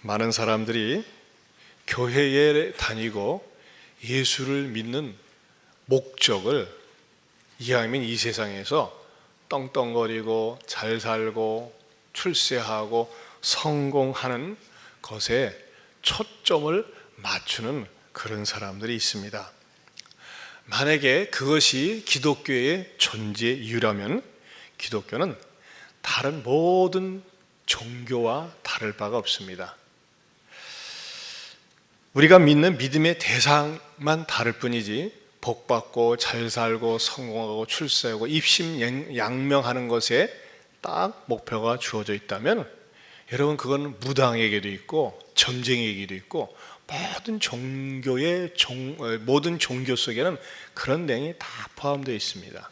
많은 사람들이 교회에 다니고 예수를 믿는 목적을 이왕이면 이 세상에서 떵떵거리고 잘 살고 출세하고 성공하는 것에 초점을 맞추는 그런 사람들이 있습니다. 만약에 그것이 기독교의 존재 이유라면 기독교는 다른 모든 종교와 다를 바가 없습니다. 우리가 믿는 믿음의 대상만 다를 뿐이지 복받고 잘 살고 성공하고 출세하고 입심양명하는 것에 딱 목표가 주어져 있다면 여러분 그건 무당에게도 있고 점쟁이에게도 있고 모든 종교 속에는 그런 내용이 다 포함되어 있습니다.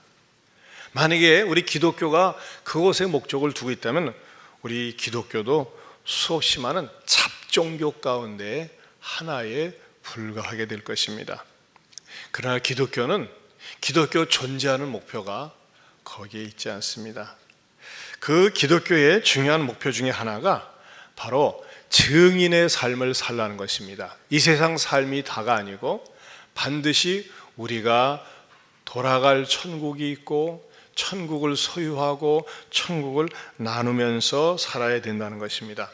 만약에 우리 기독교가 그것에 목적을 두고 있다면 우리 기독교도 수없이 많은 잡종교 가운데 하나에 불과하게 될 것입니다. 그러나 기독교는 기독교 존재하는 목표가 거기에 있지 않습니다. 그 기독교의 중요한 목표 중에 하나가 바로 증인의 삶을 살라는 것입니다. 이 세상 삶이 다가 아니고 반드시 우리가 돌아갈 천국이 있고 천국을 소유하고 천국을 나누면서 살아야 된다는 것입니다.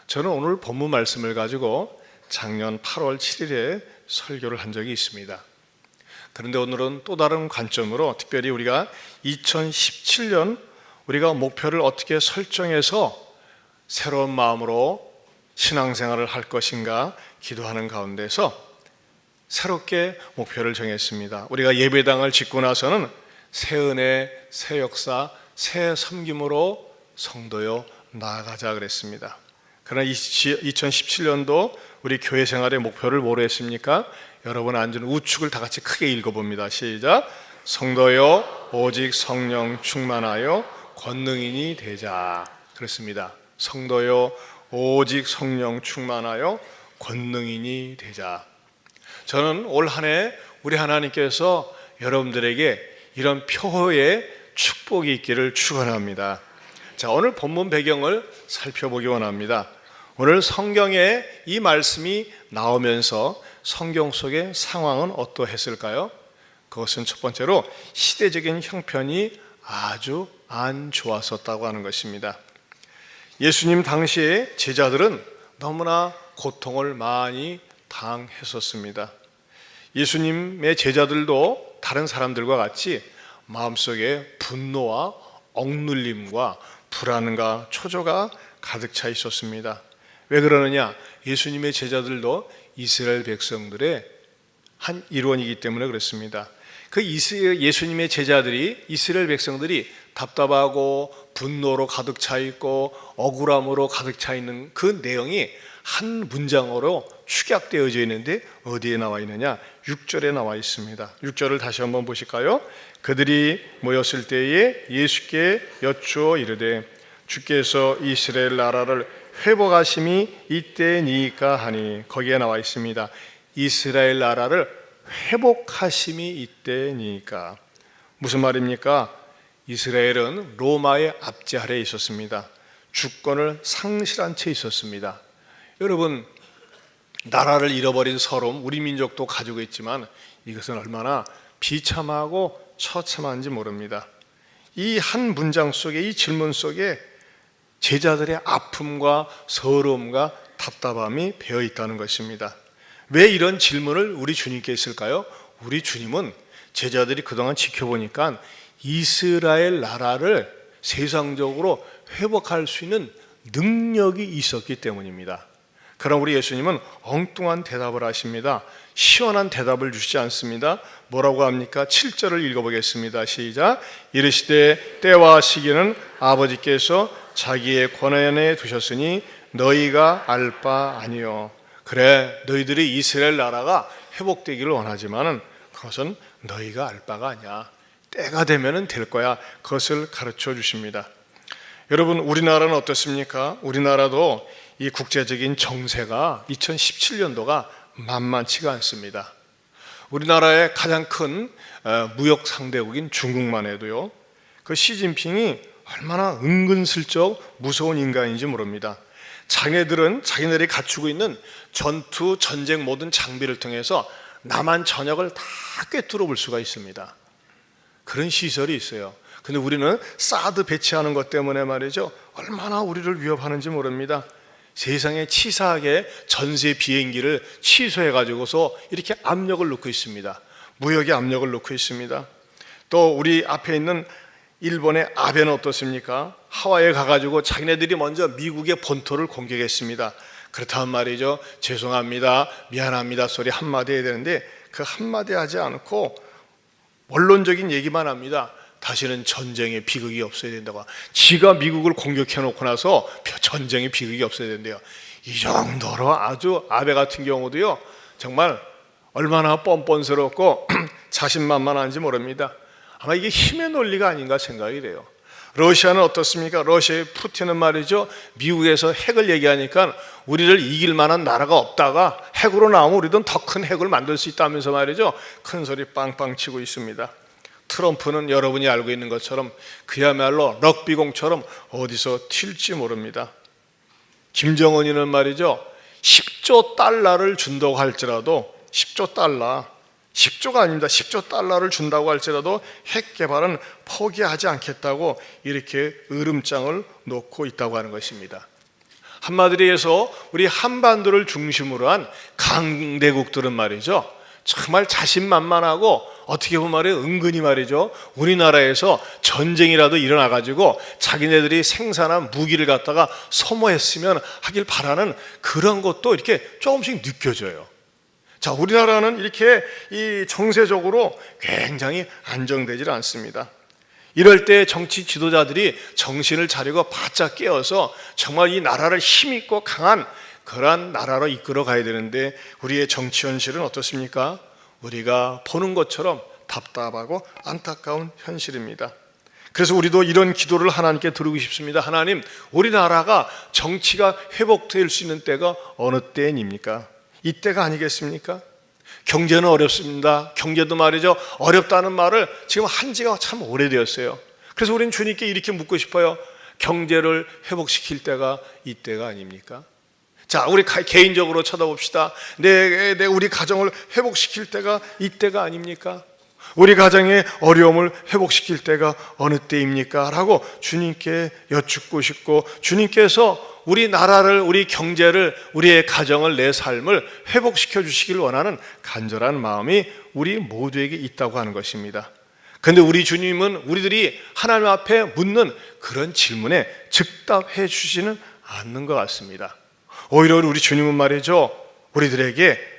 저는 오늘 본문 말씀을 가지고 작년 8월 7일에 설교를 한 적이 있습니다. 그런데 오늘은 또 다른 관점으로 특별히 우리가 2017년 우리가 목표를 어떻게 설정해서 새로운 마음으로 신앙생활을 할 것인가 기도하는 가운데서 새롭게 목표를 정했습니다. 우리가 예배당을 짓고 나서는 새 은혜, 새 역사, 새 섬김으로 성도여 나아가자 그랬습니다. 그러나 2017년도 우리 교회 생활의 목표를 뭐로 했습니까? 여러분 앉은 우측을 다 같이 크게 읽어봅니다. 시작. 성도여 오직 성령 충만하여 권능인이 되자 그랬습니다. 성도여 오직 성령 충만하여 권능인이 되자. 저는 올 한 해 우리 하나님께서 여러분들에게 이런 표의 축복이 있기를 축원합니다. 자, 오늘 본문 배경을 살펴보기 원합니다. 오늘 성경에 이 말씀이 나오면서 성경 속의 상황은 어떠했을까요? 그것은 첫 번째로 시대적인 형편이 아주 안 좋았었다고 하는 것입니다. 예수님 당시에 제자들은 너무나 고통을 많이 당했었습니다. 예수님의 제자들도 다른 사람들과 같이 마음속에 분노와 억눌림과 불안과 초조가 가득 차 있었습니다. 왜 그러느냐? 예수님의 제자들도 이스라엘 백성들의 한 일원이기 때문에 그렇습니다. 그 예수님의 제자들이 이스라엘 백성들이 답답하고 분노로 가득 차 있고 억울함으로 가득 차 있는 그 내용이 한 문장으로 축약되어져 있는데 어디에 나와 있느냐? 6절에 나와 있습니다. 6절을 다시 한번 보실까요? 그들이 모였을 때에 예수께 여쭈어 이르되 주께서 이스라엘 나라를 회복하심이 이때니까 하니 거기에 나와 있습니다. 이스라엘 나라를 회복하심이 이때니까. 무슨 말입니까? 이스라엘은 로마의 압제 아래에 있었습니다. 주권을 상실한 채 있었습니다. 여러분, 나라를 잃어버린 서름 우리 민족도 가지고 있지만 이것은 얼마나 비참하고 처참한지 모릅니다. 이 한 문장 속에, 이 질문 속에 제자들의 아픔과 서러움과 답답함이 배어 있다는 것입니다. 왜 이런 질문을 우리 주님께 했을까요? 우리 주님은 제자들이 그동안 지켜보니까 이스라엘 나라를 세상적으로 회복할 수 있는 능력이 있었기 때문입니다. 그럼 우리 예수님은 엉뚱한 대답을 하십니다. 시원한 대답을 주시지 않습니다. 뭐라고 합니까? 7절을 읽어보겠습니다. 시작. 이르시되 때와 시기는 아버지께서 자기의 권한에 두셨으니 너희가 알 바 아니요. 그래, 너희들이 이스라엘 나라가 회복되기를 원하지만은 그것은 너희가 알 바가 아니야. 때가 되면은 될 거야. 그것을 가르쳐 주십니다. 여러분, 우리나라는 어떻습니까? 우리나라도 이 국제적인 정세가 2017년도가 만만치가 않습니다. 우리나라의 가장 큰 무역 상대국인 중국만 해도요, 그 시진핑이 얼마나 은근슬쩍 무서운 인간인지 모릅니다. 자기네들은 자기네들이 갖추고 있는 전투, 전쟁 모든 장비를 통해서 남한 전역을 다 꿰뚫어 볼 수가 있습니다. 그런 시설이 있어요. 근데 우리는 사드 배치하는 것 때문에 말이죠, 얼마나 우리를 위협하는지 모릅니다. 세상에 치사하게 전세 비행기를 취소해 가지고서 이렇게 압력을 놓고 있습니다. 무역의 압력을 놓고 있습니다. 또 우리 앞에 있는 일본의 아베는 어떻습니까? 하와이에 가가지고 자기네들이 먼저 미국의 본토를 공격했습니다. 그렇다면 말이죠, 죄송합니다, 미안합니다 소리 한마디 해야 되는데 그 한마디 하지 않고 원론적인 얘기만 합니다. 다시는 전쟁의 비극이 없어야 된다고. 지가 미국을 공격해 놓고 나서 전쟁의 비극이 없어야 된대요. 이 정도로 아주 아베 같은 경우도요, 정말 얼마나 뻔뻔스럽고 자신만만한지 모릅니다. 아마 이게 힘의 논리가 아닌가 생각이 돼요. 러시아는 어떻습니까? 러시아의 푸틴은 말이죠, 미국에서 핵을 얘기하니까 우리를 이길 만한 나라가 없다가 핵으로 나오면 우리도 더 큰 핵을 만들 수 있다면서 말이죠, 큰 소리 빵빵 치고 있습니다. 트럼프는 여러분이 알고 있는 것처럼 그야말로 럭비공처럼 어디서 튈지 모릅니다. 김정은이는 말이죠, 10조 달러를 준다고 할지라도 10조 달러, 10조가 아닙니다. 10조 달러를 준다고 할지라도 핵 개발은 포기하지 않겠다고 이렇게 으름장을 놓고 있다고 하는 것입니다. 한마디로 해서 우리 한반도를 중심으로 한 강대국들은 말이죠, 정말 자신만만하고 어떻게 보면 말이에요, 은근히 말이죠, 우리나라에서 전쟁이라도 일어나가지고 자기네들이 생산한 무기를 갖다가 소모했으면 하길 바라는 그런 것도 이렇게 조금씩 느껴져요. 자, 우리나라는 이렇게 이 정세적으로 굉장히 안정되질 않습니다. 이럴 때 정치 지도자들이 정신을 차리고 바짝 깨어서 정말 이 나라를 힘있고 강한 그러한 나라로 이끌어 가야 되는데 우리의 정치 현실은 어떻습니까? 우리가 보는 것처럼 답답하고 안타까운 현실입니다. 그래서 우리도 이런 기도를 하나님께 드리고 싶습니다. 하나님, 우리나라가 정치가 회복될 수 있는 때가 어느 때입니까? 이때가 아니겠습니까? 경제는 어렵습니다. 경제도 말이죠, 어렵다는 말을 지금 한 지가 참 오래되었어요. 그래서 우리는 주님께 이렇게 묻고 싶어요. 경제를 회복시킬 때가 이때가 아닙니까? 자, 우리 개인적으로 쳐다봅시다. 우리 가정을 회복시킬 때가 이때가 아닙니까? 우리 가정의 어려움을 회복시킬 때가 어느 때입니까? 라고 주님께 여쭙고 싶고, 주님께서 우리 나라를, 우리 경제를, 우리의 가정을, 내 삶을 회복시켜 주시길 원하는 간절한 마음이 우리 모두에게 있다고 하는 것입니다. 그런데 우리 주님은 우리들이 하나님 앞에 묻는 그런 질문에 즉답해 주시지는 않는 것 같습니다. 오히려 우리 주님은 말이죠, 우리들에게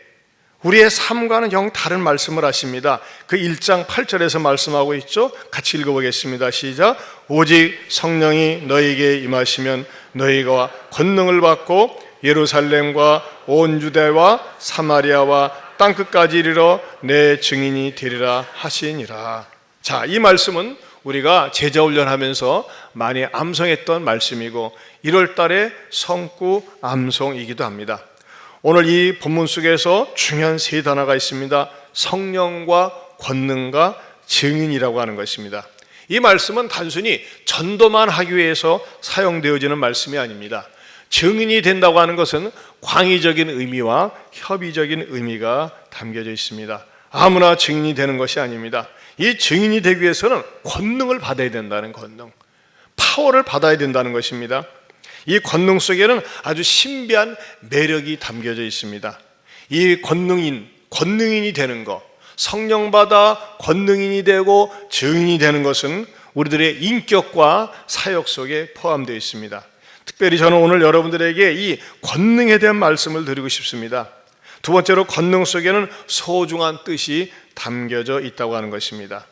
우리의 삶과는 영 다른 말씀을 하십니다. 그 1장 8절에서 말씀하고 있죠. 같이 읽어보겠습니다. 시작. 오직 성령이 너희에게 임하시면 너희가 권능을 받고 예루살렘과 온 유대와 사마리아와 땅끝까지 이르러 내 증인이 되리라 하시니라. 자, 이 말씀은 우리가 제자훈련하면서 많이 암송했던 말씀이고 1월 달에 성구 암송이기도 합니다. 오늘 이 본문 속에서 중요한 세 단어가 있습니다. 성령과 권능과 증인이라고 하는 것입니다. 이 말씀은 단순히 전도만 하기 위해서 사용되어지는 말씀이 아닙니다. 증인이 된다고 하는 것은 광의적인 의미와 협의적인 의미가 담겨져 있습니다. 아무나 증인이 되는 것이 아닙니다. 이 증인이 되기 위해서는 권능을 받아야 된다는 권능, 파워를 받아야 된다는 것입니다. 이 권능 속에는 아주 신비한 매력이 담겨져 있습니다. 이 권능인이 되는 것, 성령 받아 권능인이 되고 증인이 되는 것은 우리들의 인격과 사역 속에 포함되어 있습니다. 특별히 저는 오늘 여러분들에게 이 권능에 대한 말씀을 드리고 싶습니다. 두 번째로 권능 속에는 소중한 뜻이 담겨져 있다고 하는 것입니다.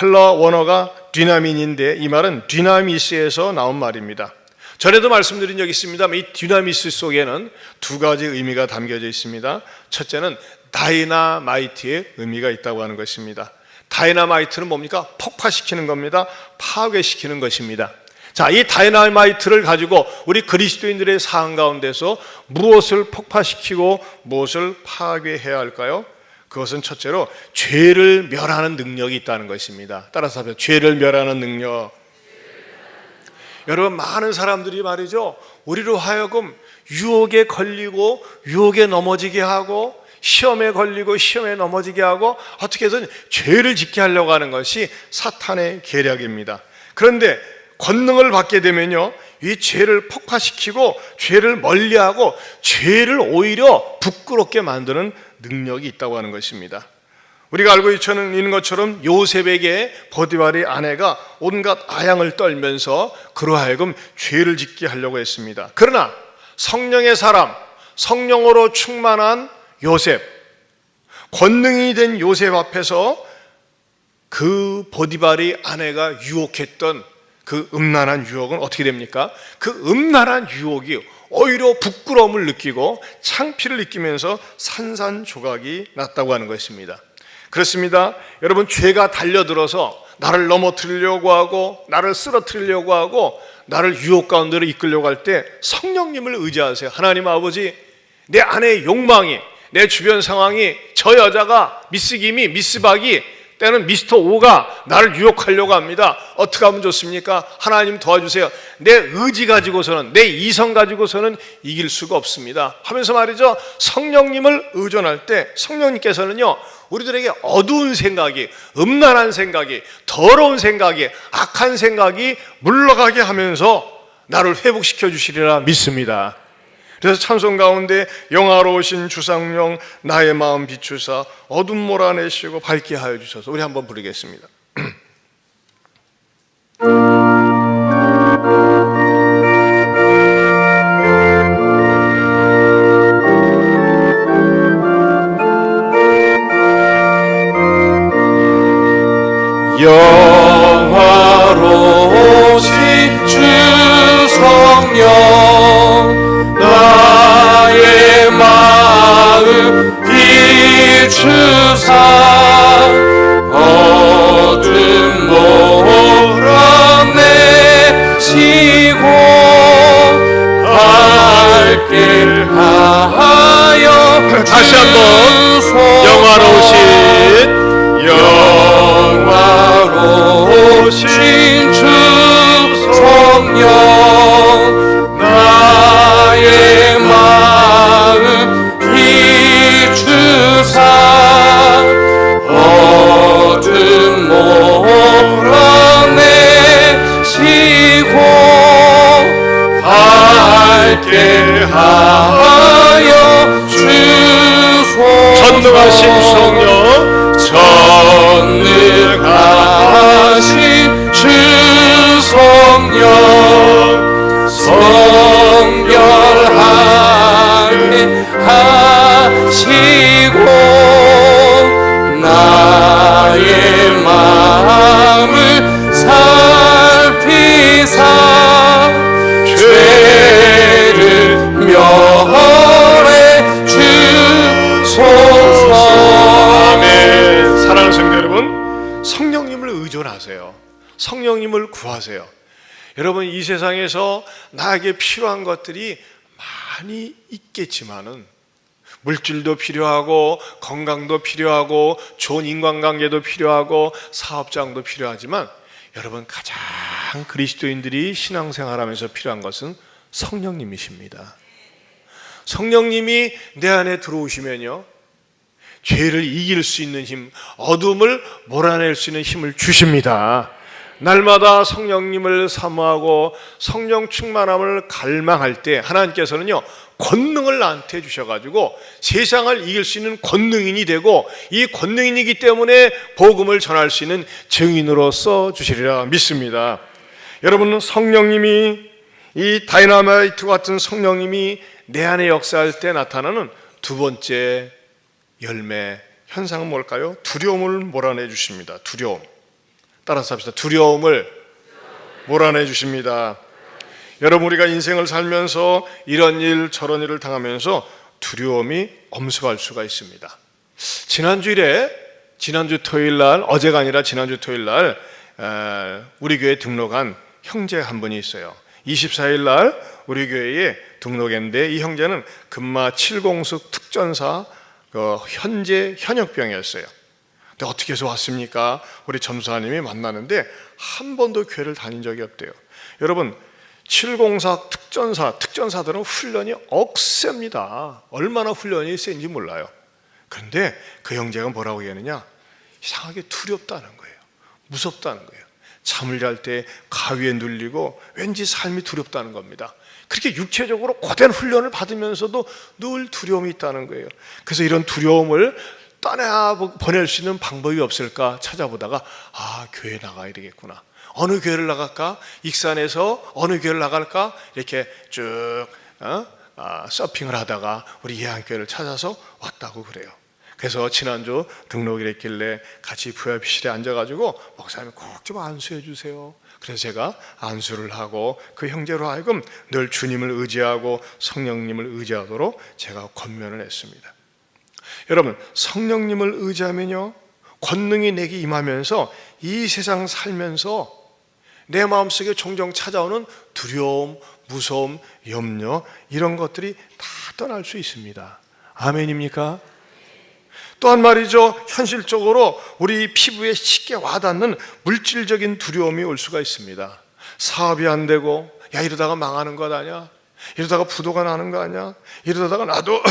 헬라 원어가 디나민인데 이 말은 디나미스에서 나온 말입니다. 전에도 말씀드린 적이 있습니다만 이 디나미스 속에는 두 가지 의미가 담겨져 있습니다. 첫째는 다이나마이트의 의미가 있다고 하는 것입니다. 다이나마이트는 뭡니까? 폭파시키는 겁니다. 파괴시키는 것입니다. 자, 이 다이나마이트를 가지고 우리 그리스도인들의 삶 가운데서 무엇을 폭파시키고 무엇을 파괴해야 할까요? 그것은 첫째로 죄를 멸하는 능력이 있다는 것입니다. 따라서 죄를 멸하는 능력. 여러분, 많은 사람들이 말이죠, 우리로 하여금 유혹에 걸리고 유혹에 넘어지게 하고 시험에 걸리고 시험에 넘어지게 하고 어떻게 해서든 죄를 짓게 하려고 하는 것이 사탄의 계략입니다. 그런데 권능을 받게 되면요, 이 죄를 폭파시키고 죄를 멀리하고 죄를 오히려 부끄럽게 만드는 능력이 있다고 하는 것입니다. 우리가 알고 있는 것처럼 요셉에게 보디발의 아내가 온갖 아양을 떨면서 그로 하여금 죄를 짓게 하려고 했습니다. 그러나 성령의 사람, 성령으로 충만한 요셉, 권능이 된 요셉 앞에서 그 보디발의 아내가 유혹했던 그 음란한 유혹은 어떻게 됩니까? 그 음란한 유혹이 오히려 부끄러움을 느끼고 창피를 느끼면서 산산조각이 났다고 하는 것입니다. 그렇습니다. 여러분, 죄가 달려들어서 나를 넘어뜨리려고 하고 나를 쓰러뜨리려고 하고 나를 유혹 가운데로 이끌려고 할 때 성령님을 의지하세요. 하나님 아버지, 내 안의 욕망이, 내 주변 상황이, 저 여자가, 미스 김이, 미스 박이, 때는 미스터 오가 나를 유혹하려고 합니다. 어떻게 하면 좋습니까? 하나님 도와주세요. 내 의지 가지고서는, 내 이성 가지고서는 이길 수가 없습니다 하면서 말이죠, 성령님을 의존할 때 성령님께서는요, 우리들에게 어두운 생각이, 음란한 생각이, 더러운 생각이, 악한 생각이 물러가게 하면서 나를 회복시켜 주시리라 믿습니다. 그래서 찬송 가운데 영화로우신 주상령 나의 마음 비추사 어둠 몰아내시고 밝게 하여 주셔서, 우리 한번 부르겠습니다. 영화로우신 주성령 나의 마음 비추사 어둠 몰아내시고 밝게 하여 다시 한번 영화로우신 주성령 나의 마음 비추사 어둠 몰아내시고 밝게 하여 주소서. 전능하신 성령, 전능하신 주성령 성결하게 하시고 나의 마음을 살피사 죄를 멸해 주소서. 아멘. 사랑하는 성도 여러분, 성령님을 의존하세요. 성령님을 구하세요. 여러분, 이 세상에서 나에게 필요한 것들이 많이 있겠지만은, 물질도 필요하고 건강도 필요하고 좋은 인간관계도 필요하고 사업장도 필요하지만, 여러분, 가장 그리스도인들이 신앙생활하면서 필요한 것은 성령님이십니다. 성령님이 내 안에 들어오시면요, 죄를 이길 수 있는 힘, 어둠을 몰아낼 수 있는 힘을 주십니다. 날마다 성령님을 사모하고 성령 충만함을 갈망할 때 하나님께서는요, 권능을 나한테 주셔가지고 세상을 이길 수 있는 권능인이 되고, 이 권능인이기 때문에 복음을 전할 수 있는 증인으로서 주시리라 믿습니다. 여러분, 성령님이, 이 다이너마이트 같은 성령님이 내 안에 역사할 때 나타나는 두 번째 열매 현상은 뭘까요? 두려움을 몰아내 주십니다. 두려움. 따라서 합시다. 두려움을 몰아내 주십니다. 여러분, 우리가 인생을 살면서 이런 일 저런 일을 당하면서 두려움이 엄습할 수가 있습니다. 지난주 토요일 날, 어제가 아니라 지난주 토요일 날 우리 교회에 등록한 형제 한 분이 있어요. 24일 날 우리 교회에 등록했는데, 이 형제는 금마 7공숙 특전사 현재 현역병이었어요. 근데 어떻게 해서 왔습니까? 우리 전사님이 만나는데 한 번도 교회를 다닌 적이 없대요. 여러분, 704 특전사들은 훈련이 억셉니다. 얼마나 훈련이 센지 몰라요. 그런데 그 형제가 뭐라고 얘기하느냐? 이상하게 두렵다는 거예요. 무섭다는 거예요. 잠을 잘 때 가위에 눌리고 왠지 삶이 두렵다는 겁니다. 그렇게 육체적으로 고된 훈련을 받으면서도 늘 두려움이 있다는 거예요. 그래서 이런 두려움을 보낼 수 있는 방법이 없을까 찾아보다가 교회 나가야 되겠구나. 어느 교회를 나갈까? 익산에서 어느 교회를 나갈까? 이렇게 쭉 서핑을 하다가 우리 예한교회를 찾아서 왔다고 그래요. 그래서 지난주 등록일 했길래 같이 VIP실에 앉아가지고 목사님 꼭 좀 안수해 주세요. 그래서 제가 안수를 하고 그 형제로 하여금 늘 주님을 의지하고 성령님을 의지하도록 제가 권면을 했습니다. 여러분, 성령님을 의지하면요, 권능이 내게 임하면서 이 세상 살면서 내 마음속에 종종 찾아오는 두려움, 무서움, 염려, 이런 것들이 다 떠날 수 있습니다. 아멘입니까? 또한 말이죠, 현실적으로 우리 피부에 쉽게 와닿는 물질적인 두려움이 올 수가 있습니다. 사업이 안 되고, 야 이러다가 망하는 것 아니야? 이러다가 부도가 나는 거 아니야? 이러다가 나도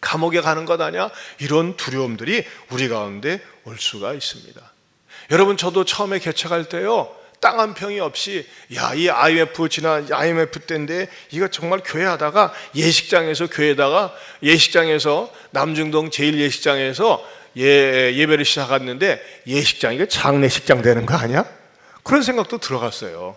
감옥에 가는 것 아니야? 이런 두려움들이 우리 가운데 올 수가 있습니다. 여러분, 저도 처음에 개척할 때요, 땅 한 평이 없이 이 IMF 지난 IMF 때인데 이거 정말 교회 하다가 예식장에서 남중동 제1예식장에서 예배를 시작했는데 예식장, 이거 장례식장 되는 거 아니야? 그런 생각도 들어갔어요.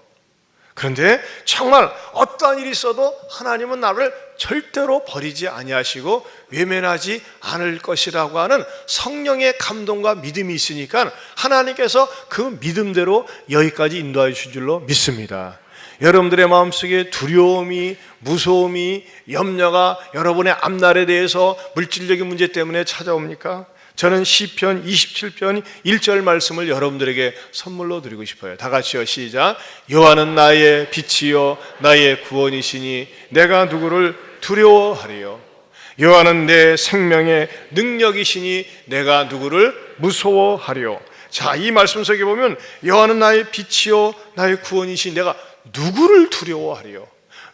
그런데 정말 어떠한 일이 있어도 하나님은 나를 절대로 버리지 아니하시고 외면하지 않을 것이라고 하는 성령의 감동과 믿음이 있으니까 하나님께서 그 믿음대로 여기까지 인도해 주신 줄로 믿습니다. 여러분들의 마음속에 두려움이, 무서움이, 염려가 여러분의 앞날에 대해서 물질적인 문제 때문에 찾아옵니까? 저는 시편 27편 1절 말씀을 여러분들에게 선물로 드리고 싶어요. 다 같이요, 시작. 여호와는 나의 빛이요 나의 구원이시니 내가 누구를 두려워하리요. 여호와는 내 생명의 능력이시니 내가 누구를 무서워하리요. 자, 이 말씀 속에 보면 여호와는 나의 빛이요 나의 구원이시니 내가 누구를 두려워하리요.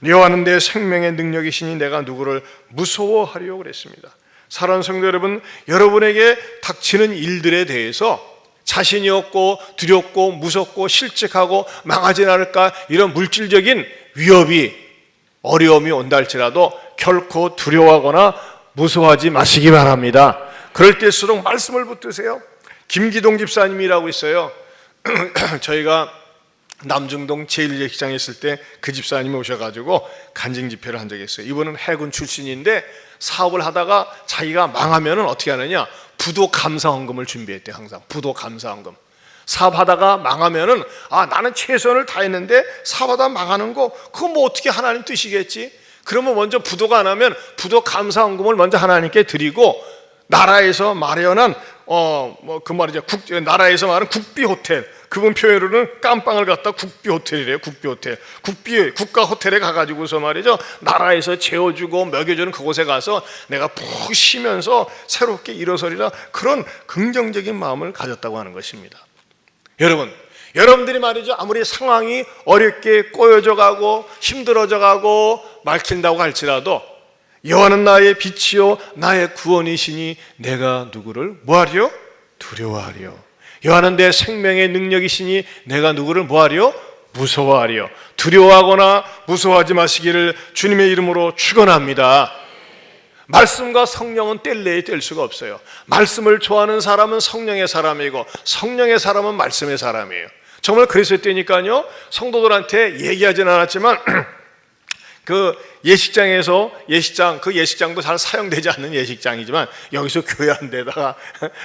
여호와는 내 생명의 능력이시니 내가 누구를 무서워하리요 그랬습니다. 사랑하는 성도 여러분, 여러분에게 닥치는 일들에 대해서 자신이 없고 두렵고 무섭고 실직하고 망하지 않을까 이런 물질적인 위협이, 어려움이 온다 할지라도 결코 두려워하거나 무서워하지 마시기 바랍니다. 그럴 때일수록 말씀을 붙드세요. 김기동 집사님이라고 있어요. 저희가 남중동 제1예식장에 있을 때 그 집사님이 오셔가지고 간증 집회를 한 적이 있어요. 이분은 해군 출신인데 사업을 하다가 자기가 망하면 어떻게 하느냐, 부도 감사헌금을 준비했대요. 항상 부도 감사헌금. 사업하다가 망하면은 나는 최선을 다했는데 사업하다 망하는 거 그거 뭐 어떻게 하나님 뜻이겠지? 그러면 먼저 부도가 나면 부도 감사헌금을 먼저 하나님께 드리고 나라에서 마련한 나라에서 말하는 국비 호텔, 그분 표현으로는 깜빵을 갖다 국비 호텔이래요. 국비 호텔, 국가 호텔에 가가지고서 말이죠, 나라에서 재워주고 먹여주는 그곳에 가서 내가 푹 쉬면서 새롭게 일어서리라, 그런 긍정적인 마음을 가졌다고 하는 것입니다. 여러분들이 말이죠, 아무리 상황이 어렵게 꼬여져 가고 힘들어져 가고 막힌다고 할지라도 여호와는 나의 빛이요 나의 구원이시니 내가 누구를 뭐하리요? 두려워하리요. 여호와는 내 생명의 능력이시니 내가 누구를 뭐하리요? 무서워하리요. 두려워하거나 무서워하지 마시기를 주님의 이름으로 축원합니다. 말씀과 성령은 뗄래야 뗄 수가 없어요. 말씀을 좋아하는 사람은 성령의 사람이고 성령의 사람은 말씀의 사람이에요. 정말 그랬을 때니까요, 성도들한테 얘기하지는 않았지만 그 예식장도 잘 사용되지 않는 예식장이지만 여기서 교회 한 데다가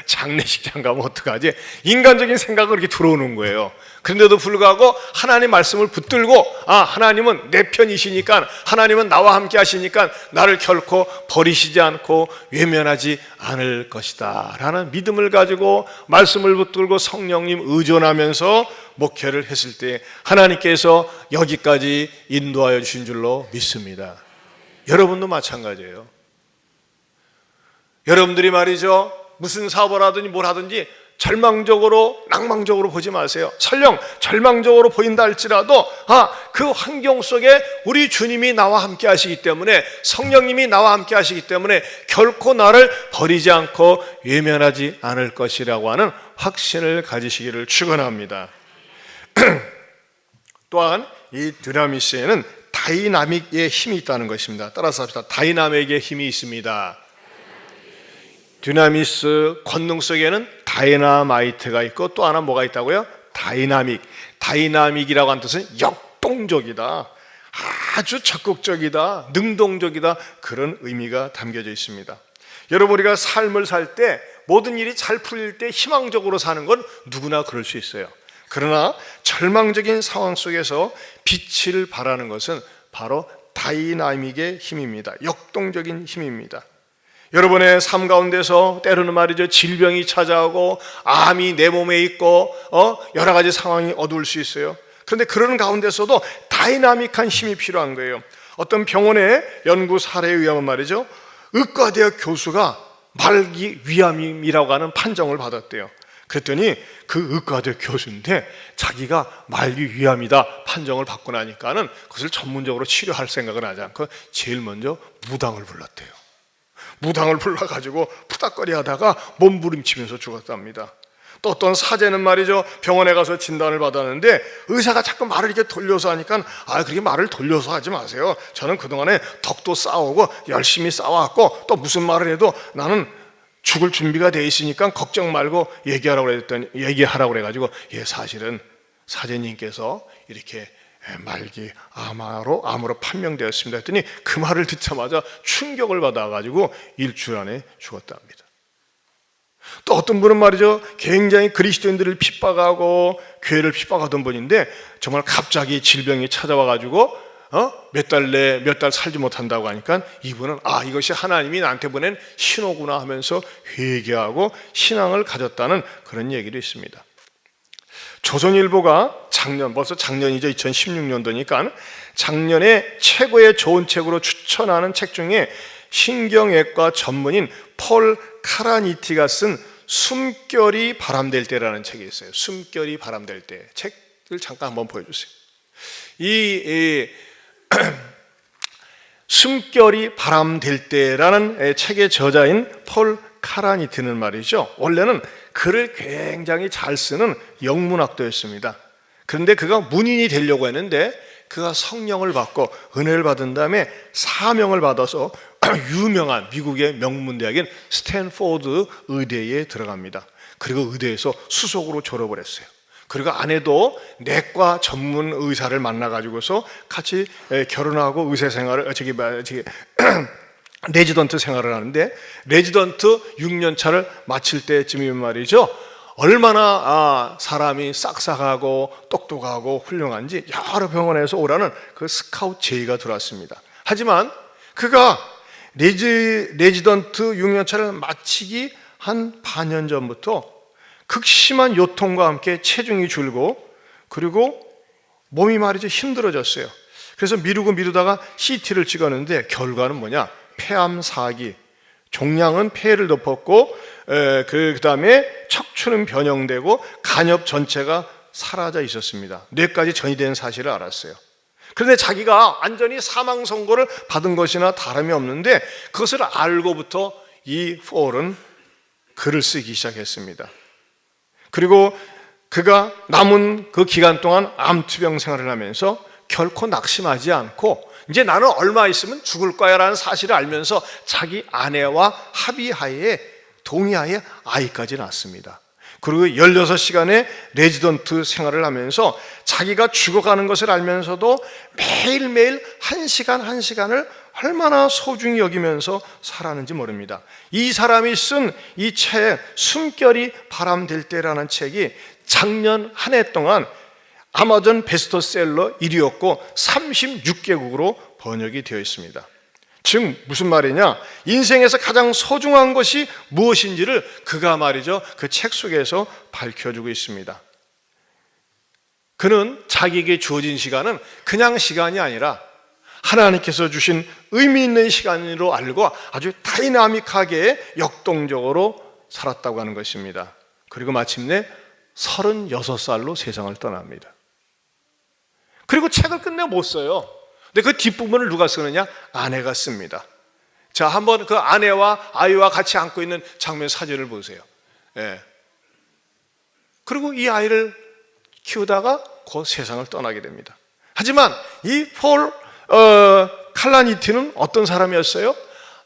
장례식장 가면 어떡하지? 인간적인 생각을 이렇게 들어오는 거예요. 그런데도 불구하고 하나님 말씀을 붙들고 하나님은 내 편이시니까, 하나님은 나와 함께 하시니까 나를 결코 버리시지 않고 외면하지 않을 것이다 라는 믿음을 가지고 말씀을 붙들고 성령님 의존하면서 목회를 했을 때 하나님께서 여기까지 인도하여 주신 줄로 믿습니다. 여러분도 마찬가지예요. 여러분들이 말이죠, 무슨 사업을 하든지 뭘 하든지 절망적으로 낭망적으로 보지 마세요. 설령 절망적으로 보인다 할지라도 그 환경 속에 우리 주님이 나와 함께 하시기 때문에, 성령님이 나와 함께 하시기 때문에 결코 나를 버리지 않고 외면하지 않을 것이라고 하는 확신을 가지시기를 축원합니다. 또한 이 드라미스에는 다이나믹의 힘이 있다는 것입니다. 따라서 합시다. 다이나믹의 힘이 있습니다. 드라미스 권능 속에는 다이나마이트가 있고 또 하나 뭐가 있다고요? 다이나믹. 다이나믹이라고 하는 뜻은 역동적이다, 아주 적극적이다, 능동적이다, 그런 의미가 담겨져 있습니다. 여러분, 우리가 삶을 살 때 모든 일이 잘 풀릴 때 희망적으로 사는 건 누구나 그럴 수 있어요. 그러나 절망적인 상황 속에서 빛을 발하는 것은 바로 다이나믹의 힘입니다. 역동적인 힘입니다. 여러분의 삶 가운데서 때로는 말이죠, 질병이 찾아오고 암이 내 몸에 있고 여러 가지 상황이 어두울 수 있어요. 그런데 그런 가운데서도 다이나믹한 힘이 필요한 거예요. 어떤 병원의 연구 사례에 의하면 말이죠, 의과대학 교수가 말기 위암이라고 하는 판정을 받았대요. 그랬더니 그 의과대학 교수인데 자기가 말기 위암이다 판정을 받고 나니까는 그것을 전문적으로 치료할 생각을 하지 않고 제일 먼저 무당을 불렀대요. 무당을 불러가지고 푸닥거리 하다가 몸부림치면서 죽었답니다. 또 어떤 사제는 말이죠, 병원에 가서 진단을 받았는데 의사가 자꾸 말을 이렇게 돌려서 하니까 그렇게 말을 돌려서 하지 마세요. 저는 그동안에 덕도 쌓아오고 열심히 쌓아왔고 또 무슨 말을 해도 나는 죽을 준비가 돼 있으니까 걱정 말고 얘기하라고 그래가지고 사실은 사제님께서 이렇게 말기 암으로 판명되었습니다 했더니 그 말을 듣자마자 충격을 받아가지고 일주일 안에 죽었답니다. 또 어떤 분은 말이죠, 굉장히 그리스도인들을 핍박하고 교회를 핍박하던 분인데 정말 갑자기 질병이 찾아와가지고 몇 달 살지 못한다고 하니까 이분은 이것이 하나님이 나한테 보낸 신호구나 하면서 회개하고 신앙을 가졌다는 그런 얘기도 있습니다. 조선일보가 벌써 작년이죠, 2016년도니까 작년에 최고의 좋은 책으로 추천하는 책 중에 신경외과 전문인 폴 카라니티가 쓴 숨결이 바람될 때라는 책이 있어요. 숨결이 바람될 때. 책을 잠깐 한번 보여주세요. 이 숨결이 바람될 때라는 책의 저자인 폴 카라니티는 말이죠, 원래는 글을 굉장히 잘 쓰는 영문학도였습니다. 그런데 그가 문인이 되려고 했는데 그가 성령을 받고 은혜를 받은 다음에 사명을 받아서 유명한 미국의 명문대학인 스탠포드 의대에 들어갑니다. 그리고 의대에서 수석으로 졸업을 했어요. 그리고 아내도 내과 전문 의사를 만나가지고서 같이 결혼하고 의사 생활을 레지던트 생활을 하는데, 레지던트 6년 차를 마칠 때쯤이면 말이죠, 얼마나 사람이 싹싹하고 똑똑하고 훌륭한지 여러 병원에서 오라는 그 스카우트 제의가 들어왔습니다. 하지만 그가 레지던트 6년 차를 마치기 한 반년 전부터 극심한 요통과 함께 체중이 줄고 그리고 몸이 말이죠, 힘들어졌어요. 그래서 미루다가 CT를 찍었는데 결과는 뭐냐? 폐암 4기, 종양은 폐를 덮었고 그 다음에 척추는 변형되고 간엽 전체가 사라져 있었습니다. 뇌까지 전이된 사실을 알았어요. 그런데 자기가 완전히 사망 선고를 받은 것이나 다름이 없는데 그것을 알고부터 이 폴은 글을 쓰기 시작했습니다. 그리고 그가 남은 그 기간 동안 암투병 생활을 하면서 결코 낙심하지 않고 이제 나는 얼마 있으면 죽을 거야 라는 사실을 알면서 자기 아내와 합의하에 동의하에 아이까지 낳습니다. 그리고 16시간의 레지던트 생활을 하면서 자기가 죽어가는 것을 알면서도 매일매일 한 시간을 얼마나 소중히 여기면서 살았는지 모릅니다. 이 사람이 쓴 이 책 숨결이 바람될 때라는 책이 작년 한 해 동안 아마존 베스트셀러 1위였고 36개국으로 번역이 되어 있습니다. 즉 무슨 말이냐, 인생에서 가장 소중한 것이 무엇인지를 그가 말이죠, 그 책 속에서 밝혀주고 있습니다. 그는 자기에게 주어진 시간은 그냥 시간이 아니라 하나님께서 주신 의미 있는 시간으로 알고 아주 다이나믹하게 역동적으로 살았다고 하는 것입니다. 그리고 마침내 36살로 세상을 떠납니다. 그리고 책을 끝내 못 써요. 근데 그 뒷부분을 누가 쓰느냐? 아내가 씁니다. 자, 한번 그 아내와 아이와 같이 안고 있는 장면 사진을 보세요. 예. 그리고 이 아이를 키우다가 곧 세상을 떠나게 됩니다. 하지만 이 폴 칼라니티는 어떤 사람이었어요?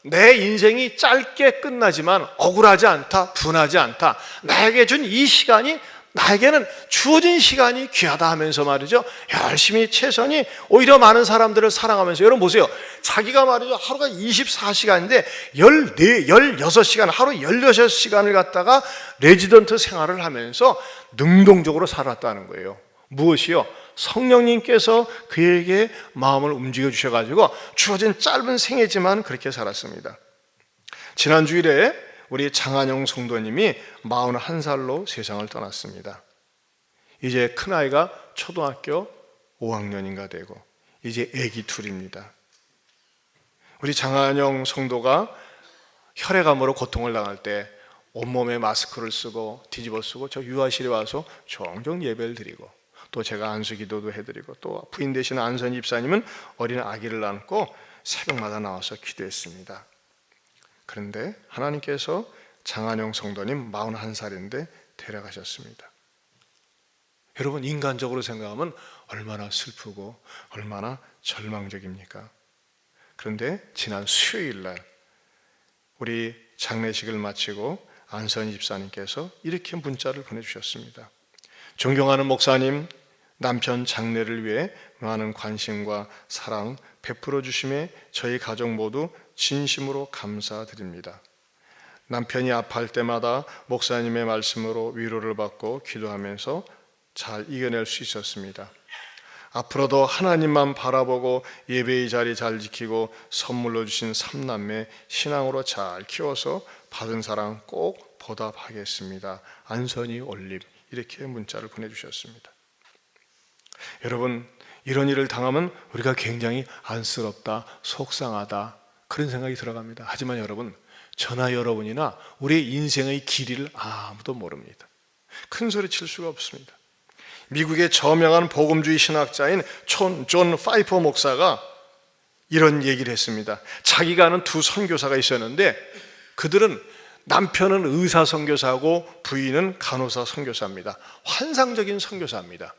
내 인생이 짧게 끝나지만 억울하지 않다, 분하지 않다. 나에게 준 이 시간이, 나에게는 주어진 시간이 귀하다 하면서 말이죠, 열심히 최선이 오히려 많은 사람들을 사랑하면서, 여러분 보세요, 자기가 말이죠 하루가 24시간인데 16시간, 하루 16시간을 갖다가 레지던트 생활을 하면서 능동적으로 살았다는 거예요. 무엇이요? 성령님께서 그에게 마음을 움직여 주셔가지고 주어진 짧은 생애지만 그렇게 살았습니다. 지난 주일에 우리 장한영 성도님이 41살로 세상을 떠났습니다. 이제 큰아이가 초등학교 5학년인가 되고 이제 애기 둘입니다. 우리 장한영 성도가 혈액암으로 고통을 당할 때 온몸에 마스크를 쓰고 뒤집어 쓰고 저 유아실에 와서 종종 예배를 드리고, 또 제가 안수기도도 해드리고, 또 부인 되시는 안선 집사님은 어린 아기를 안고 새벽마다 나와서 기도했습니다. 그런데 하나님께서 장한영 성도님 41살인데 데려가셨습니다. 여러분, 인간적으로 생각하면 얼마나 슬프고 얼마나 절망적입니까? 그런데 지난 수요일 날 우리 장례식을 마치고 안선 집사님께서 이렇게 문자를 보내주셨습니다. 존경하는 목사님, 남편 장례를 위해 많은 관심과 사랑 베풀어 주심에 저희 가족 모두 진심으로 감사드립니다. 남편이 아파할 때마다 목사님의 말씀으로 위로를 받고 기도하면서 잘 이겨낼 수 있었습니다. 앞으로도 하나님만 바라보고 예배의 자리 잘 지키고 선물로 주신 3남매 신앙으로 잘 키워서 받은 사랑 꼭 보답하겠습니다. 안선이 올림, 이렇게 문자를 보내주셨습니다. 여러분, 이런 일을 당하면 우리가 굉장히 안쓰럽다, 속상하다, 그런 생각이 들어갑니다. 하지만 여러분, 저나 여러분이나 우리의 인생의 길이를 아무도 모릅니다. 큰 소리 칠 수가 없습니다. 미국의 저명한 복음주의 신학자인 존 파이퍼 목사가 이런 얘기를 했습니다. 자기가 아는 두 선교사가 있었는데 그들은 남편은 의사 선교사고 부인은 간호사 선교사입니다. 환상적인 선교사입니다.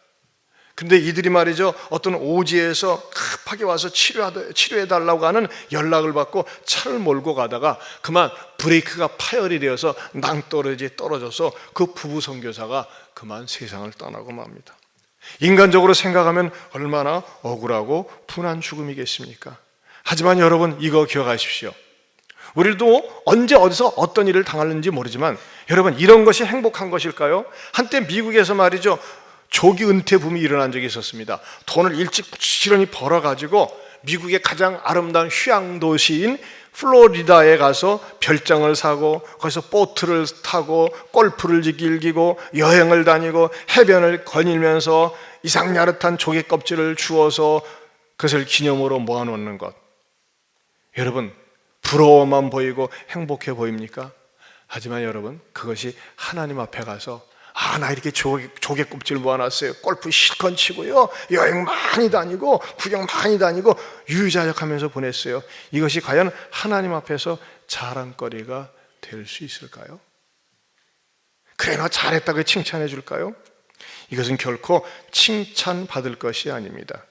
근데 이들이 말이죠, 어떤 오지에서 급하게 와서 치료해달라고 하는 연락을 받고 차를 몰고 가다가 그만 브레이크가 파열이 되어서 낭떠러지 떨어져서 그 부부 선교사가 그만 세상을 떠나고 맙니다. 인간적으로 생각하면 얼마나 억울하고 분한 죽음이겠습니까? 하지만 여러분, 이거 기억하십시오. 우리도 언제 어디서 어떤 일을 당하는지 모르지만 여러분, 이런 것이 행복한 것일까요? 한때 미국에서 말이죠, 조기 은퇴 붐이 일어난 적이 있었습니다. 돈을 일찍 부지런히 벌어가지고 미국의 가장 아름다운 휴양 도시인 플로리다에 가서 별장을 사고 거기서 보트를 타고 골프를 즐기고 여행을 다니고 해변을 거닐면서 이상야릇한 조개 껍질을 주워서 그것을 기념으로 모아놓는 것. 여러분, 부러워만 보이고 행복해 보입니까? 하지만 여러분, 그것이 하나님 앞에 가서 나 이렇게 조개 껍질 모아놨어요, 골프 실컷 치고요, 여행 많이 다니고 구경 많이 다니고 유유자적하면서 보냈어요. 이것이 과연 하나님 앞에서 자랑거리가 될 수 있을까요? 그래, 너 잘했다고 칭찬해 줄까요? 이것은 결코 칭찬받을 것이 아닙니다.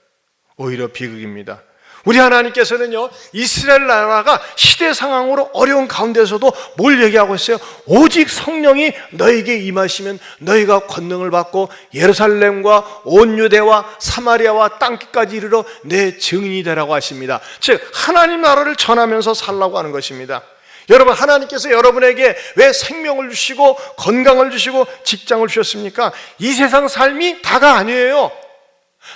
오히려 비극입니다. 우리 하나님께서는요, 이스라엘 나라가 시대 상황으로 어려운 가운데서도 뭘 얘기하고 있어요? 오직 성령이 너에게 임하시면 너희가 권능을 받고 예루살렘과 온 유대와 사마리아와 땅끝까지 이르러 내 증인이 되라고 하십니다. 즉 하나님 나라를 전하면서 살라고 하는 것입니다. 여러분, 하나님께서 여러분에게 왜 생명을 주시고 건강을 주시고 직장을 주셨습니까? 이 세상 삶이 다가 아니에요.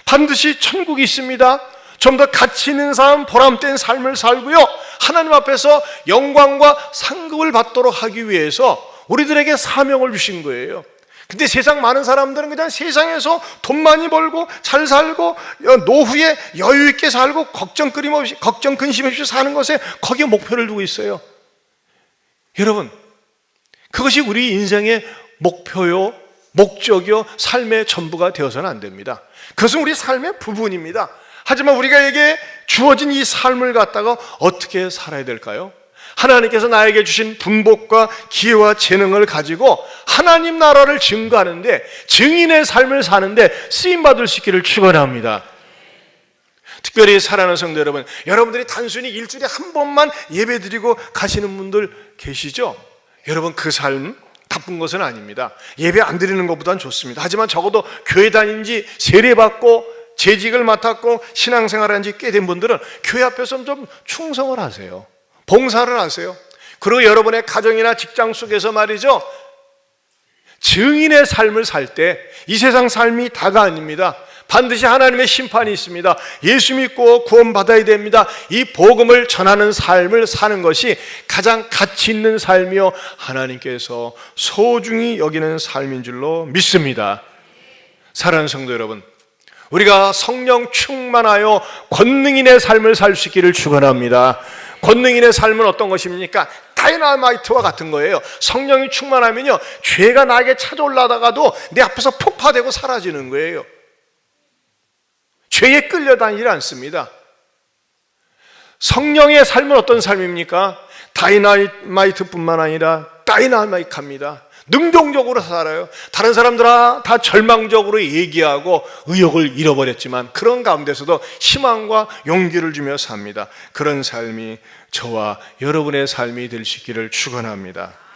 반드시 천국이 있습니다. 좀 더 가치 있는 삶, 보람된 삶을 살고요, 하나님 앞에서 영광과 상급을 받도록 하기 위해서 우리들에게 사명을 주신 거예요. 근데 세상 많은 사람들은 그냥 세상에서 돈 많이 벌고 잘 살고 노후에 여유 있게 살고 걱정 근심 없이 사는 것에 거기에 목표를 두고 있어요. 여러분, 그것이 우리 인생의 목표요, 목적이요, 삶의 전부가 되어서는 안 됩니다. 그것은 우리 삶의 부분입니다. 하지만 우리가에게 주어진 이 삶을 갖다가 어떻게 살아야 될까요? 하나님께서 나에게 주신 분복과 기회와 재능을 가지고 하나님 나라를 증거하는데, 증인의 삶을 사는데 쓰임받을 수 있기를 축원합니다. 특별히 사랑하는 성도 여러분, 여러분들이 단순히 일주일에 한 번만 예배드리고 가시는 분들 계시죠? 여러분, 그 삶 나쁜 것은 아닙니다. 예배 안 드리는 것보단 좋습니다. 하지만 적어도 교회 다닌 지 세례받고 재직을 맡았고 신앙생활을 한 지 꽤 된 분들은 교회 앞에서 좀 충성을 하세요. 봉사를 하세요. 그리고 여러분의 가정이나 직장 속에서 말이죠, 증인의 삶을 살 때 이 세상 삶이 다가 아닙니다. 반드시 하나님의 심판이 있습니다. 예수 믿고 구원받아야 됩니다. 이 복음을 전하는 삶을 사는 것이 가장 가치 있는 삶이요, 하나님께서 소중히 여기는 삶인 줄로 믿습니다. 사랑하는 성도 여러분, 우리가 성령 충만하여 권능인의 삶을 살 수 있기를 축원합니다. 권능인의 삶은 어떤 것입니까? 다이너마이트와 같은 거예요. 성령이 충만하면요, 죄가 나에게 찾아올라다가도 내 앞에서 폭파되고 사라지는 거예요. 죄에 끌려다니지 않습니다. 성령의 삶은 어떤 삶입니까? 다이너마이트뿐만 아니라 다이나믹합니다. 능동적으로 살아요. 다른 사람들은 다 절망적으로 얘기하고 의욕을 잃어버렸지만 그런 가운데서도 희망과 용기를 주며 삽니다. 그런 삶이 저와 여러분의 삶이 될 수 있기를 축원합니다.